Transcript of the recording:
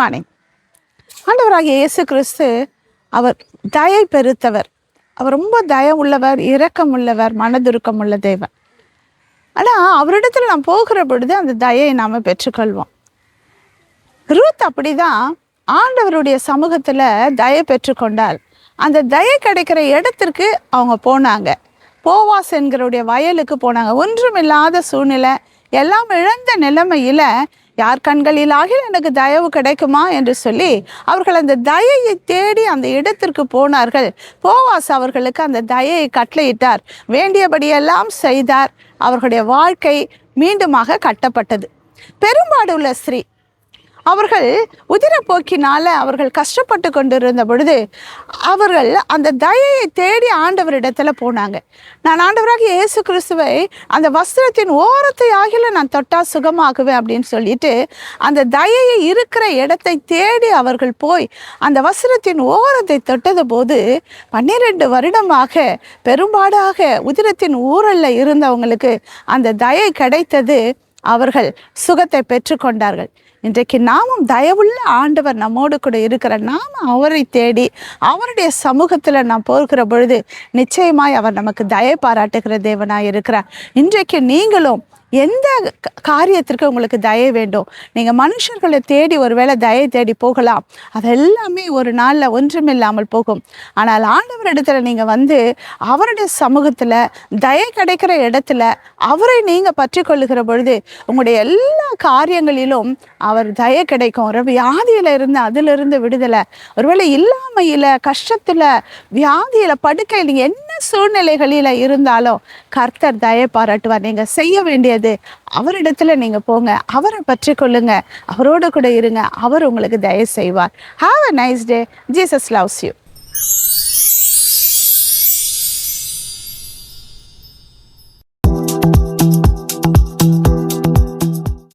Morning. ஆண்டவராகிய இயேசு கிறிஸ்து அவர் தயை பெருத்தவர். அவர் ரொம்ப தயம் உள்ளவர், இரக்கம் உள்ளவர், மனதுருக்கம் உள்ள தேவன். ஆனால் அவரிடத்துல நாம் போகிற பொழுது அந்த தயையை நாம் பெற்றுக்கொள்வோம். ரூத் அப்படிதான் ஆண்டவருடைய சமூகத்தில் தயை பெற்றுக்கொண்டால் அந்த தயை கிடைக்கிற இடத்திற்கு அவங்க போனாங்க. போவாஸ் என்கிறவுடைய வயலுக்கு போனாங்க. ஒன்றுமில்லாத சூழ்நிலை, எல்லாம் இழந்த நிலைமையில் யார் கண்களிலாக எனக்கு தயவு கிடைக்குமா என்று சொல்லி அவர்கள் அந்த தயையை தேடி அந்த இடத்திற்கு போனார்கள். போவாஸ் அவர்களுக்கு அந்த தயையை கட்டளையிட்டார், வேண்டியபடியெல்லாம் செய்தார். அவர்களுடைய வாழ்க்கை மீண்டுமாக கட்டப்பட்டது. பெரும்பாடு உள்ள ஸ்திரீ, அவர்கள் உதிரப்போக்கினால அவர்கள் கஷ்டப்பட்டு கொண்டிருந்த பொழுது அவர்கள் அந்த தயையை தேடி ஆண்டவரிடத்துல போனாங்க. நான் ஆண்டவராக இயேசு கிறிஸ்துவை அந்த வஸ்திரத்தின் ஓரத்தை ஆகில நான் தொட்டா சுகமாகுவேன் அப்படின்னு சொல்லிட்டு அந்த தயையை இருக்கிற இடத்தை தேடி அவர்கள் போய் அந்த வஸ்திரத்தின் ஓரத்தை தொட்டது போது 12 வருடமாக பெரும்பாடாக உதிரத்தின் ஊரல்ல இருந்தவங்களுக்கு அந்த தயை கிடைத்தது. அவர்கள் சுகத்தை பெற்றுக்கொண்டார்கள். இன்றைக்கு நாமும் தயவுள்ள ஆண்டவர் நம்மோடு கூட இருக்கிற நாம் அவரை தேடி அவருடைய சமூகத்தில் நாம் போகிற பொழுது நிச்சயமாய் அவர் நமக்கு தயை பாராட்டுகிற தேவனாய் இருக்கிறார். இன்றைக்கு நீங்களும் எந்த காரியத்திற்கு உங்களுக்கு தயை வேண்டும், நீங்கள் மனுஷர்களை தேடி ஒருவேளை தயை தேடி போகலாம், அதெல்லாமே ஒரு நாளில் ஒன்றுமில்லாமல் போகும். ஆனால் ஆண்டவரிடத்துல நீங்கள் வந்து அவருடைய சமூகத்தில் தயை கிடைக்கிற இடத்துல அவரை நீங்கள் பற்றி கொள்ளுகிற பொழுது உங்களுடைய எல்லா காரியங்களிலும் அவர் தயை கிடைக்கும். ஒரு வியாதியில் இருந்து அதிலிருந்து விடுதலை, ஒருவேளை இல்லாமையில், கஷ்டத்தில், வியாதியில், படுக்கையில், நீங்கள் என்ன சூழ்நிலைகளில் இருந்தாலும் கர்த்தர் தயை பாராட்டுவார். நீங்கள் செய்ய வேண்டியது அவரிடத்துல நீங்க போங்க, அவரை பற்றி கொள்ளுங்க, அவரோடு கூட இருங்க, அவர் உங்களுக்கு தயை செய்வார். Have a nice day. Jesus loves you.